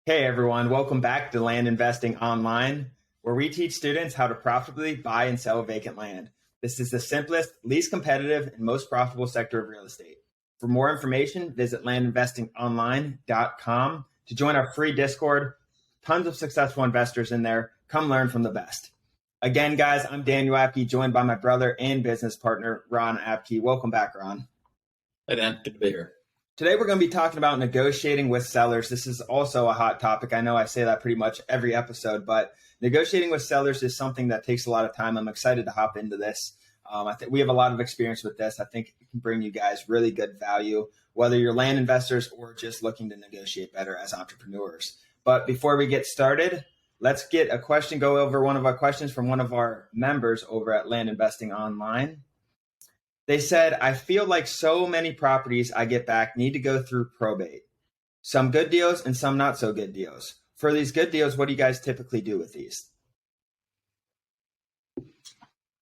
Hey everyone, welcome back to Land Investing Online, where we teach students how to profitably buy and sell vacant land. This is the simplest, least competitive, and most profitable sector of real estate. For more information, visit landinvestingonline.com to join our free Discord. Tons of successful investors in there. Come learn from the best. Again, guys, I'm Daniel Apke, joined by my brother and business partner, Ron Apke. Welcome back, Ron. Hey, Dan. Good to be here. Today, we're going to be talking about negotiating with sellers. This is also a hot topic. I know I say that pretty much every episode, but negotiating with sellers is something that takes a lot of time. I'm excited to hop into this. I think we have a lot of experience with this. I think it can bring you guys really good value, whether you're land investors or just looking to negotiate better as entrepreneurs. But before we get started, let's get a question, go over one of our questions from one of our members over at Land Investing Online. They said, I feel like so many properties I get back need to go through probate. Some good deals and some not so good deals. For these good deals, what do you guys typically do with these?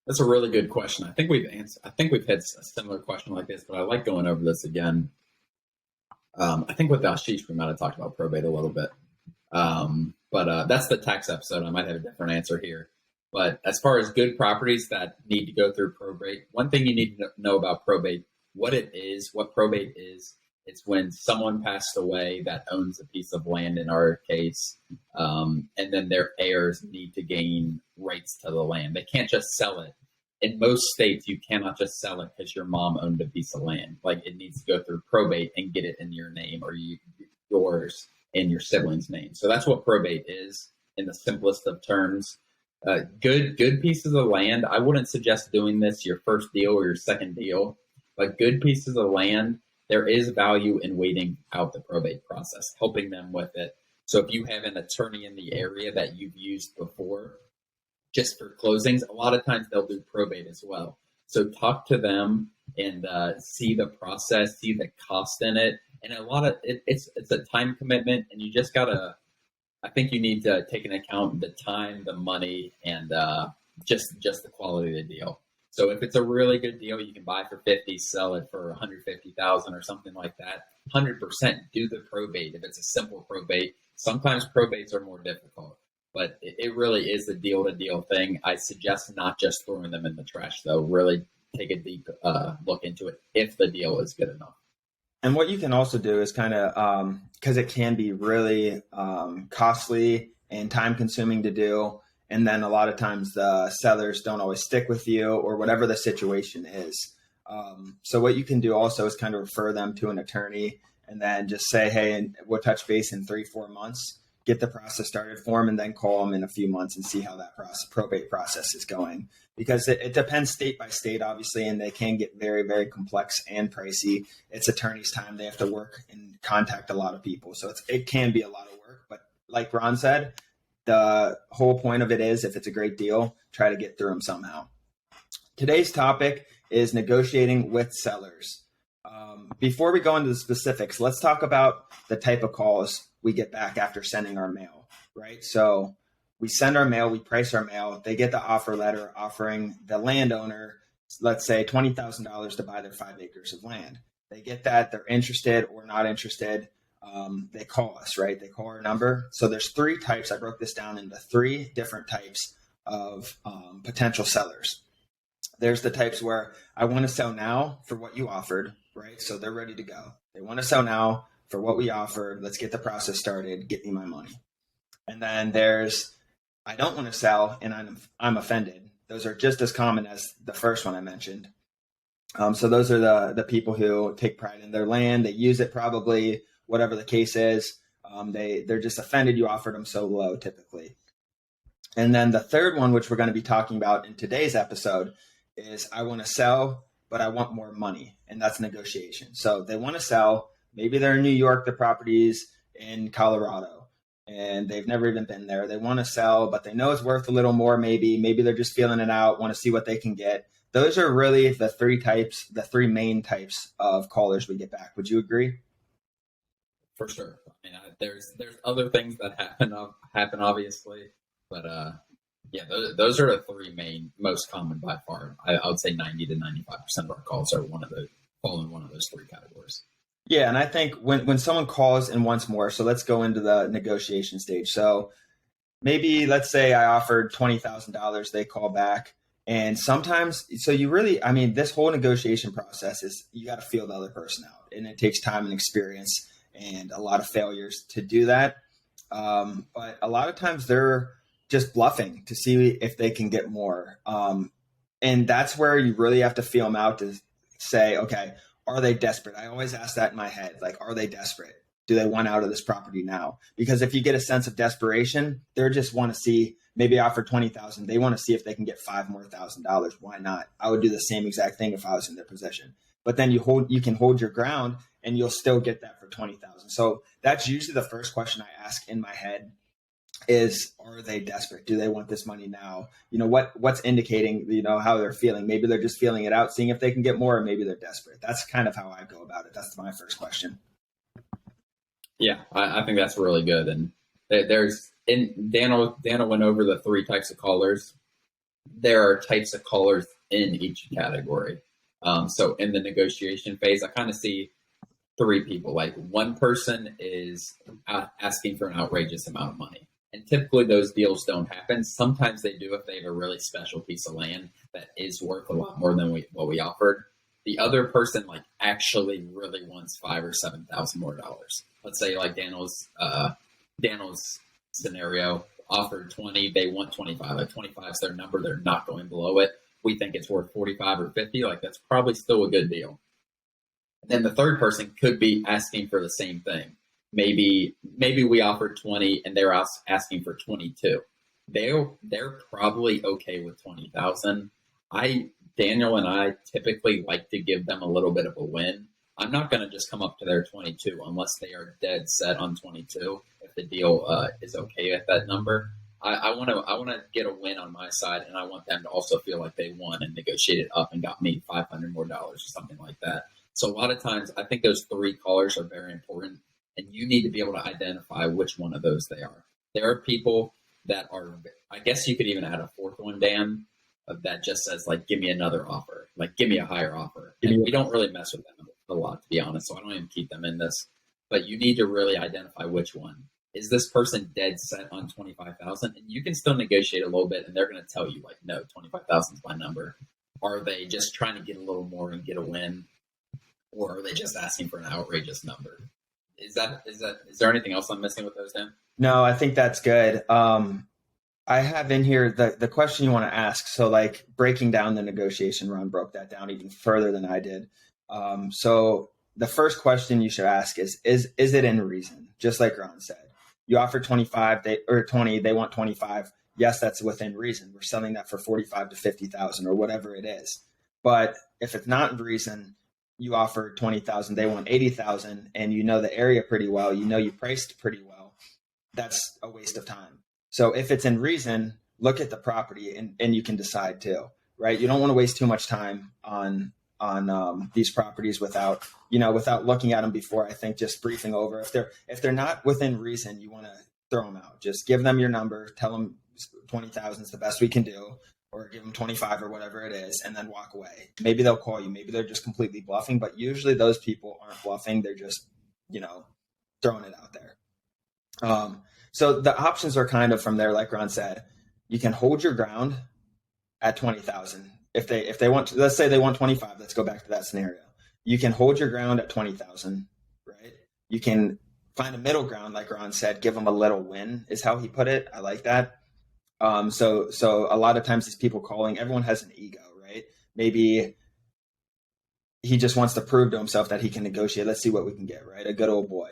That's a really good question. I think we've had a similar question like this, but I like going over this again. I think with Ashish, we might have talked about probate a little bit. But that's the tax episode. I might have a different answer here. But as far as good properties that need to go through probate, one thing you need to know about probate, what probate is, it's when someone passed away that owns a piece of land in our case, and then their heirs need to gain rights to the land. They can't just sell it. In most states, you cannot just sell it because your mom owned a piece of land. Like, it needs to go through probate and get it in your name or yours and your siblings' name. So that's what probate is in the simplest of terms. Good pieces of land. I wouldn't suggest doing this your first deal or your second deal, but good pieces of land, there is value in waiting out the probate process, helping them with it. So if you have an attorney in the area that you've used before, just for closings, a lot of times they'll do probate as well. So talk to them and see the process, see the cost in it. And a lot of it's a time commitment, and you just gotta. I think you need to take into account the time, the money, and just the quality of the deal. So if it's a really good deal, you can buy for 50, sell it for 150,000 or something like that. 100% do the probate. If it's a simple probate, sometimes probates are more difficult, but it really is a deal-to-deal thing. I suggest not just throwing them in the trash, though. Really take a deep look into it if the deal is good enough. And what you can also do is kind of, because it can be really costly and time consuming to do. And then a lot of times the sellers don't always stick with you or whatever the situation is. So what you can do also is kind of refer them to an attorney and then just say, hey, we'll touch base in 3-4 months, get the process started for them, and then call them in a few months and see how that probate process is going. Because it depends state by state, obviously, and they can get very, very complex and pricey. It's attorney's time. They have to work and contact a lot of people. So it can be a lot of work. But like Ron said, the whole point of it is, if it's a great deal, try to get through them somehow. Today's topic is negotiating with sellers. Before we go into the specifics, let's talk about the type of calls we get back after sending our mail, right? So we send our mail, we price our mail, they get the offer letter offering the landowner, let's say $20,000 to buy their 5 acres of land. They get that, they're interested or not interested. They call us, right? They call our number. So there's 3 types. I broke this down into 3 different types of potential sellers. There's the types where I want to sell now for what you offered, right? So they're ready to go. They want to sell now for what we offered. Let's get the process started. Get me my money. And then there's, I don't want to sell and I'm offended. Those are just as common as the first one I mentioned. So those are the people who take pride in their land. They use it probably, whatever the case is. They're just offended you offered them so low typically. And then the third one, which we're going to be talking about in today's episode, is I want to sell, but I want more money. And that's negotiation. So they want to sell. Maybe they're in New York, the property's in Colorado, and they've never even been there. They want to sell, but they know it's worth a little more. Maybe they're just feeling it out, want to see what they can get. Those are really the 3 main types of callers we get back. Would you agree? For sure. I mean, there's other things that happen obviously, but yeah, those are the 3 most common by far. I would say 90 to 95% of our calls are fall in one of those 3 categories. Yeah, and I think when someone calls and wants more, so let's go into the negotiation stage. So maybe let's say I offered $20,000, they call back. And sometimes, so you really, I mean, this whole negotiation process is you got to feel the other person out, and it takes time and experience and a lot of failures to do that. But a lot of times they're just bluffing to see if they can get more. And that's where you really have to feel them out to say, okay, are they desperate? I always ask that in my head, like, are they desperate? Do they want out of this property now? Because if you get a sense of desperation, they just want to see, maybe offer 20,000. They want to see if they can get $5,000 more. Why not? I would do the same exact thing if I was in their position. But then you can hold your ground and you'll still get that for 20,000. So that's usually the first question I ask in my head is, are they desperate? Do they want this money now? What's indicating, how they're feeling. Maybe they're just feeling it out, seeing if they can get more, or maybe they're desperate. That's kind of how I go about it. That's my first question. Yeah, I think that's really good. And Daniel went over the three types of callers. There are types of callers in each category. So in the negotiation phase, I kind of see three people. Like, one person is asking for an outrageous amount of money. And typically those deals don't happen. Sometimes they do if they have a really special piece of land that is worth a lot more than what we offered. The other person actually really wants $5,000 or $7,000 more dollars. Let's say like Daniel's scenario, offered 20, they want 25. Like 25 is their number, they're not going below it. We think it's worth 45 or 50. Like, that's probably still a good deal. Then the third person could be asking for the same thing. Maybe we offered 20 and they're asking for 22. They're probably okay with 20,000. Daniel and I typically like to give them a little bit of a win. I'm not going to just come up to their 22 unless they are dead set on 22. If the deal is okay at that number, I want to get a win on my side, and I want them to also feel like they won and negotiated up and got me $500 more or something like that. So a lot of times, I think those three callers are very important, and you need to be able to identify which one of those they are. There are people that are, I guess you could even add a fourth one, Dan, that just says, like, give me another offer, like, give me a higher offer. And we don't really mess with them a lot, to be honest, so I don't even keep them in this. But you need to really identify which one. Is this person dead set on 25,000? And you can still negotiate a little bit, and they're going to tell you, like, no, 25,000 is my number. Are they just trying to get a little more and get a win? Or are they just asking for an outrageous number? Is there anything else I'm missing with those, Dan? No, I think that's good. I have in here the question you want to ask. So, like, breaking down the negotiation, Ron broke that down even further than I did. So the first question you should ask is it in reason? Just like Ron said, you offer 25, or 20, they want 25. Yes, that's within reason. We're selling that for 45 to 50,000 or whatever it is. But if it's not in reason, you offer 20,000, they want 80,000, and you know the area pretty well, you priced pretty well, that's a waste of time. So if it's in reason, look at the property and you can decide too, right? You don't want to waste too much time on these properties without looking at them before. I think just briefing over, if they're not within reason, you want to throw them out. Just give them your number, tell them 20,000 is the best we can do, or give them 25 or whatever it is, and then walk away. Maybe they'll call you. Maybe they're just completely bluffing, but usually those people aren't bluffing. They're just, throwing it out there. So the options are kind of from there, like Ron said. You can hold your ground at 20,000. If they want, let's say they want 25. Let's go back to that scenario. You can hold your ground at 20,000, right? You can find a middle ground, like Ron said. Give them a little win, is how he put it. I like that. So a lot of times these people calling, everyone has an ego, right? Maybe he just wants to prove to himself that he can negotiate. Let's see what we can get, right? A good old boy.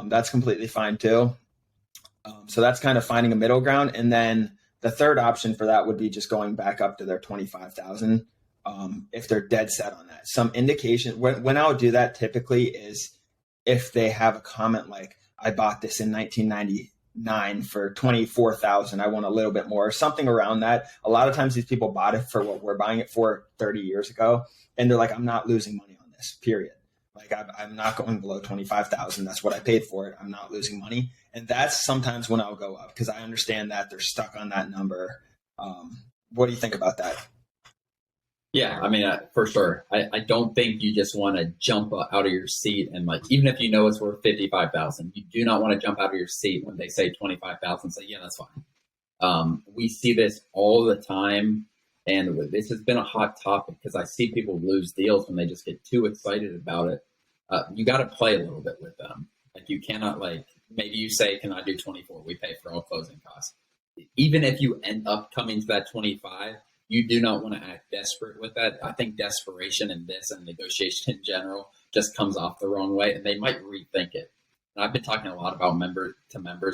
That's completely fine too. So that's kind of finding a middle ground. And then the third option for that would be just going back up to their 25,000. If they're dead set on that, some indication when I would do that typically is if they have a comment like, I bought this in 1999 for 24,000. I want a little bit more, or something around that. A lot of times these people bought it for what we're buying it for 30 years ago. And they're like, I'm not losing money on this, period. Like, I'm not going below 25,000. That's what I paid for it. I'm not losing money. And that's sometimes when I'll go up, because I understand that they're stuck on that number. What do you think about that? Yeah, I mean, for sure. I don't think you just want to jump out of your seat and like, even if you know it's worth 55,000, you do not want to jump out of your seat when they say 25,000. Say, yeah, that's fine. We see this all the time, and this has been a hot topic because I see people lose deals when they just get too excited about it. You got to play a little bit with them. Like you cannot like maybe you say, "Can I do 24? We pay for all closing costs." Even if you end up coming to that 25, you do not want to act desperate with that. I think desperation in this and negotiation in general just comes off the wrong way, and they might rethink it. And I've been talking a lot about members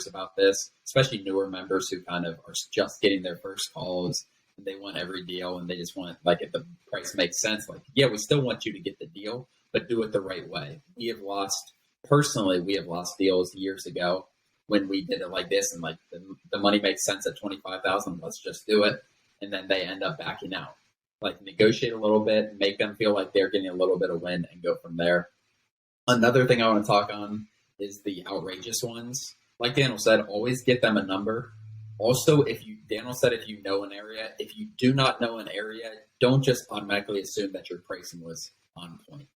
about this, especially newer members who kind of are just getting their first calls and they want every deal and they just want, like, if the price makes sense, like, yeah, we still want you to get the deal, but do it the right way. We have lost deals years ago when we did it like this and like the money makes sense at 25,000, let's just do it. And then they end up backing out. Like negotiate a little bit, make them feel like they're getting a little bit of win and go from there. Another thing I want to talk on is the outrageous ones. Like Daniel said, always get them a number. Also, Daniel said, if you know an area, if you do not know an area, don't just automatically assume that your pricing was on point.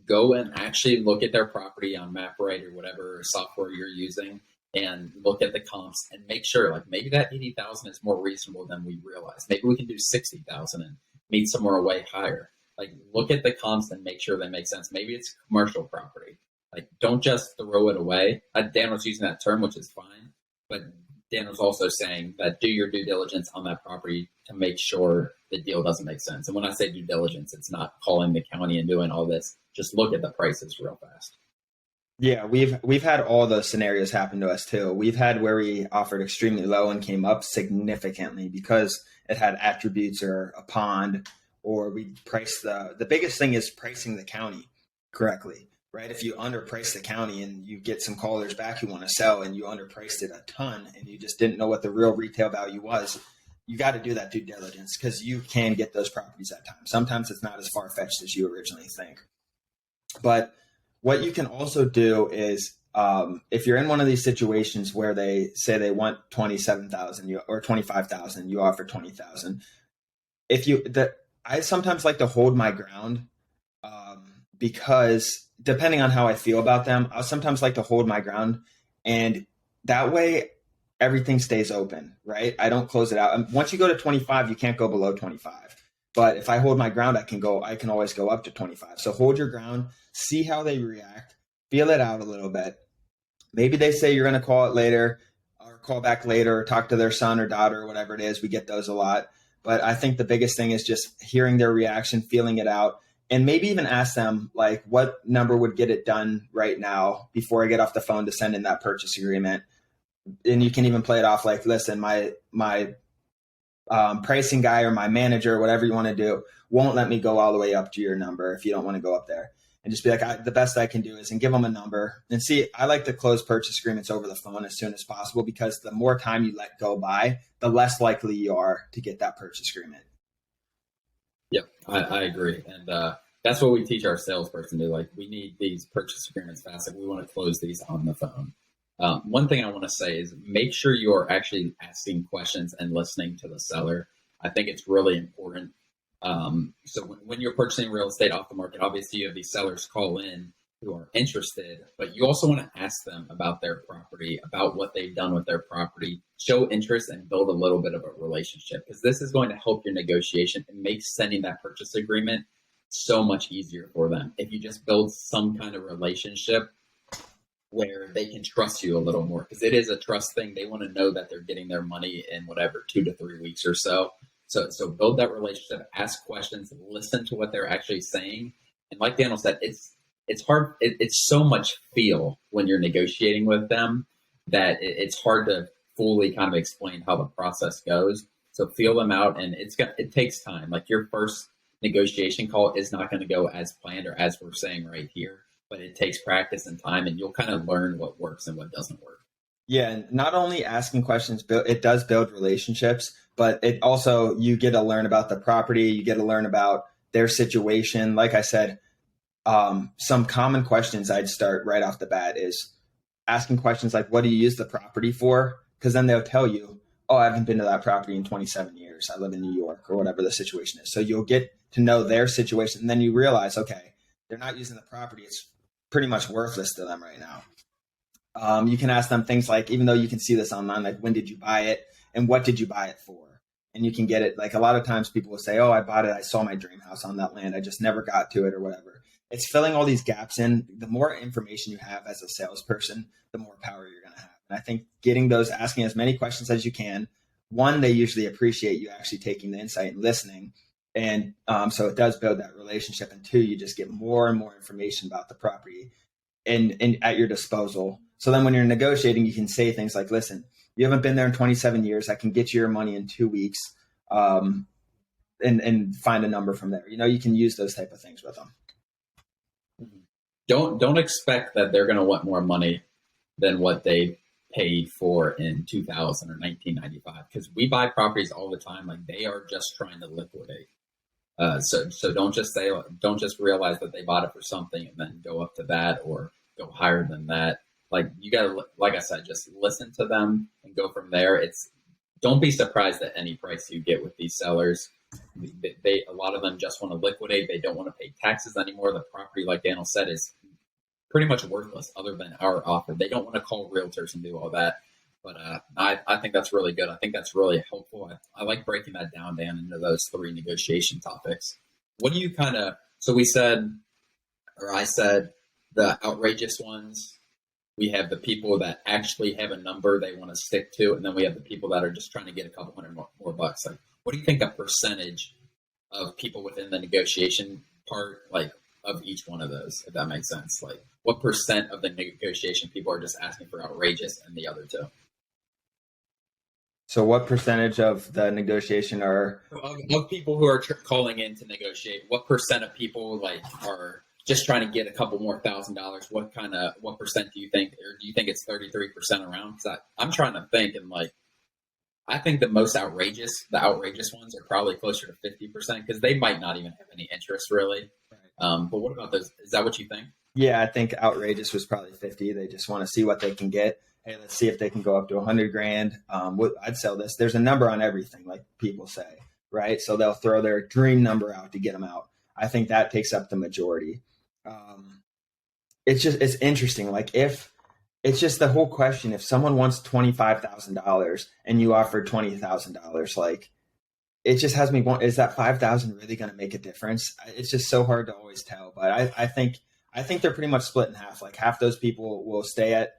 Go and actually look at their property on MapRate or whatever software you're using and look at the comps and make sure, like, maybe that 80,000 is more reasonable than we realize. Maybe we can do 60,000 and meet somewhere way higher. Like, look at the comps and make sure they make sense. Maybe it's commercial property. Like, don't just throw it away. Daniel's using that term, which is fine, but Daniel's also saying that do your due diligence on that property to make sure the deal doesn't make sense. And when I say due diligence, it's not calling the county and doing all this. Just look at the prices real fast. Yeah, we've had all those scenarios happen to us too. We've had where we offered extremely low and came up significantly because it had attributes or a pond, or we priced the biggest thing is pricing the county correctly, right? If you underprice the county and you get some callers back who want to sell and you underpriced it a ton and you just didn't know what the real retail value was, you got to do that due diligence because you can get those properties at times. Sometimes it's not as far-fetched as you originally think. But what you can also do is if you're in one of these situations where they say they want 27,000 or 25,000, you offer 20,000. I sometimes like to hold my ground because depending on how I feel about them, I sometimes like to hold my ground, and that way everything stays open, right? I don't close it out. And once you go to 25, you can't go below 25. But if I hold my ground, I can always go up to 25. So hold your ground, see how they react, feel it out a little bit. Maybe they say you're going to call it later or call back later or talk to their son or daughter or whatever it is. We get those a lot. But I think the biggest thing is just hearing their reaction, feeling it out, and maybe even ask them, like, what number would get it done right now before I get off the phone to send in that purchase agreement. And you can even play it off like, listen, my pricing guy or my manager, or whatever you want to do, won't let me go all the way up to your number if you don't want to go up there. And just be like, the best I can do is, and give them a number. And see, I like to close purchase agreements over the phone as soon as possible because the more time you let go by, the less likely you are to get that purchase agreement. Yep, I agree. And that's what we teach our salesperson to. Like, we need these purchase agreements fast. Like, we want to close these on the phone. One thing I want to say is make sure you are actually asking questions and listening to the seller. I think it's really important. So when you're purchasing real estate off the market, obviously you have these sellers call in who are interested, but you also want to ask them about their property, about what they've done with their property, show interest and build a little bit of a relationship, because this is going to help your negotiation and make sending that purchase agreement so much easier for them. If you just build some kind of relationship where they can trust you a little more, because it is a trust thing. They want to know that they're getting their money in whatever 2 to 3 weeks or so. So build that relationship, ask questions, listen to what they're actually saying. And like Daniel said, it's hard. It's so much feel when you're negotiating with them that it's hard to fully kind of explain how the process goes. So feel them out, and it takes time. Like, your first negotiation call is not going to go as planned or as we're saying right here, but it takes practice and time, and you'll kind of learn what works and what doesn't work. Yeah, and not only asking questions, it does build relationships, but it also, you get to learn about the property, you get to learn about their situation. Like I said, some common questions I'd start right off the bat is asking questions like, what do you use the property for? Because then they'll tell you, oh, I haven't been to that property in 27 years. I live in New York, or whatever the situation is. So you'll get to know their situation. And then you realize, okay, they're not using the property. It's pretty much worthless to them right now. You can ask them things like, even though you can see this online, like, when did you buy it and what did you buy it for? And you can get it. Like, a lot of times people will say, oh, I bought it. I saw my dream house on that land. I just never got to it or whatever. It's filling all these gaps in. The more information you have as a salesperson, the more power you're going to have. And I think asking as many questions as you can, one, they usually appreciate you actually taking the insight and listening. And so it does build that relationship. And two, you just get more and more information about the property and at your disposal. So then when you're negotiating, you can say things like, listen, you haven't been there in 27 years. I can get you your money in 2 weeks, and find a number from there. You can use those type of things with them. Don't expect that they're going to want more money than what they paid for in 2000 or 1995, because we buy properties all the time. Like, they are just trying to liquidate. So don't just realize that they bought it for something and then go up to that or go higher than that. Like, you gotta, like I said, just listen to them and go from there. Don't be surprised at any price you get with these sellers. A lot of them just want to liquidate. They don't want to pay taxes anymore. The property, like Daniel said, is pretty much worthless other than our offer. They don't want to call realtors and do all that. But I think that's really good. I think that's really helpful. I like breaking that down, Dan, into those 3 negotiation topics. What do you so I said the outrageous ones. We have the people that actually have a number they want to stick to, and then we have the people that are just trying to get a couple hundred more bucks. Like, what do you think a percentage of people within the negotiation part, like, of each one of those, if that makes sense? Like, what percent of the negotiation people are just asking for outrageous and the other two? So what percentage of the negotiation are of people who are calling in to negotiate? What percent of people are just trying to get a couple more $1,000? What percent do you think, or do you think it's 33% around? Because I'm trying to think, and I think the outrageous ones are probably closer to 50%, because they might not even have any interest really. Right. But what about those? Is that what you think? Yeah, I think outrageous was probably 50. They just want to see what they can get. Hey, let's see if they can go up to 100 grand. I'd sell this. There's a number on everything, like people say, right? So they'll throw their dream number out to get them out. I think that takes up the majority. It's interesting. Like, if it's just the whole question, if someone wants $25,000 and you offer $20,000, like, it just has me is that 5,000 really going to make a difference? It's just so hard to always tell. But I think they're pretty much split in half. Like, half those people will stay at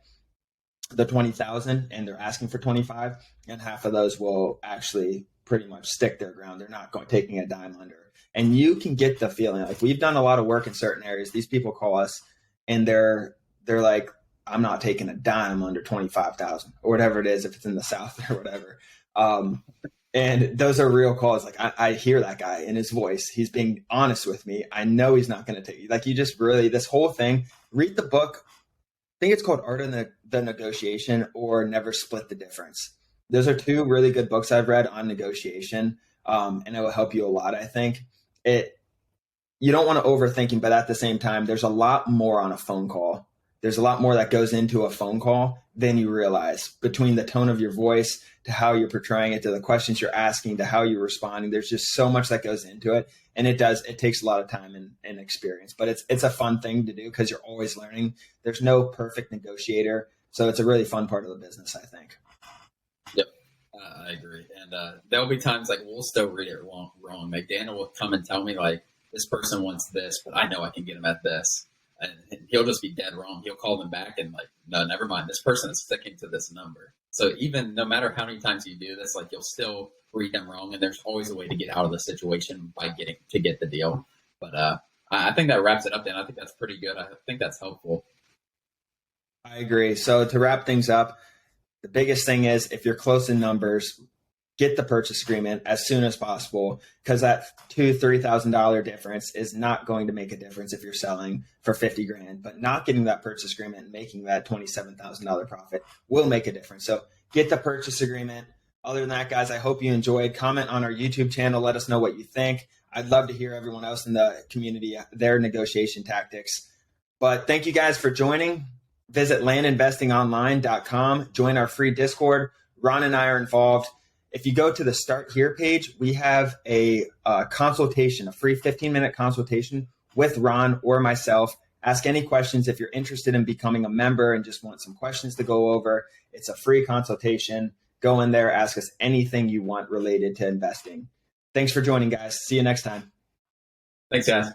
the 20,000 and they're asking for 25, and half of those will actually pretty much stick their ground. They're not taking a dime under. And you can get the feeling, like, we've done a lot of work in certain areas. These people call us and they're like, I'm not taking a dime under 25,000 or whatever it is, if it's in the South or whatever. And those are real calls. Like, I hear that guy in his voice. He's being honest with me. I know he's not going to take you. Like, you just really, this whole thing, read the book. I think it's called Art of the Negotiation or Never Split the Difference. Those are 2 really good books I've read on negotiation. And it will help you a lot. I think you don't want to overthinking, but at the same time, there's a lot more on a phone call. There's a lot more that goes into a phone call than you realize, between the tone of your voice to how you're portraying it, to the questions you're asking, to how you're responding. There's just so much that goes into it. And it takes a lot of time and experience, but it's a fun thing to do because you're always learning. There's no perfect negotiator. So it's a really fun part of the business, I think. Yep. I agree. And there'll be times like we'll still read it wrong. Like, Daniel will come and tell me, like, this person wants this, but I know I can get him at this. And he'll just be dead wrong. He'll call them back and, like, no, never mind. This person is sticking to this number. So even no matter how many times you do this, like, you'll still read them wrong. And there's always a way to get out of the situation by get the deal. But I think that wraps it up, Dan. I think that's pretty good. I think that's helpful. I agree. So to wrap things up, the biggest thing is, if you're close in numbers, get the purchase agreement as soon as possible, because that $2,000-$3,000 difference is not going to make a difference if you're selling for 50 grand. But not getting that purchase agreement and making that $27,000 profit will make a difference. So get the purchase agreement. Other than that, guys, I hope you enjoyed. Comment on our YouTube channel. Let us know what you think. I'd love to hear everyone else in the community, their negotiation tactics. But thank you guys for joining. Visit landinvestingonline.com. Join our free Discord. Ron and I are involved. If you go to the Start Here page, we have a consultation, a free 15-minute consultation with Ron or myself. Ask any questions if you're interested in becoming a member and just want some questions to go over. It's a free consultation. Go in there, ask us anything you want related to investing. Thanks for joining, guys. See you next time. Thanks, guys.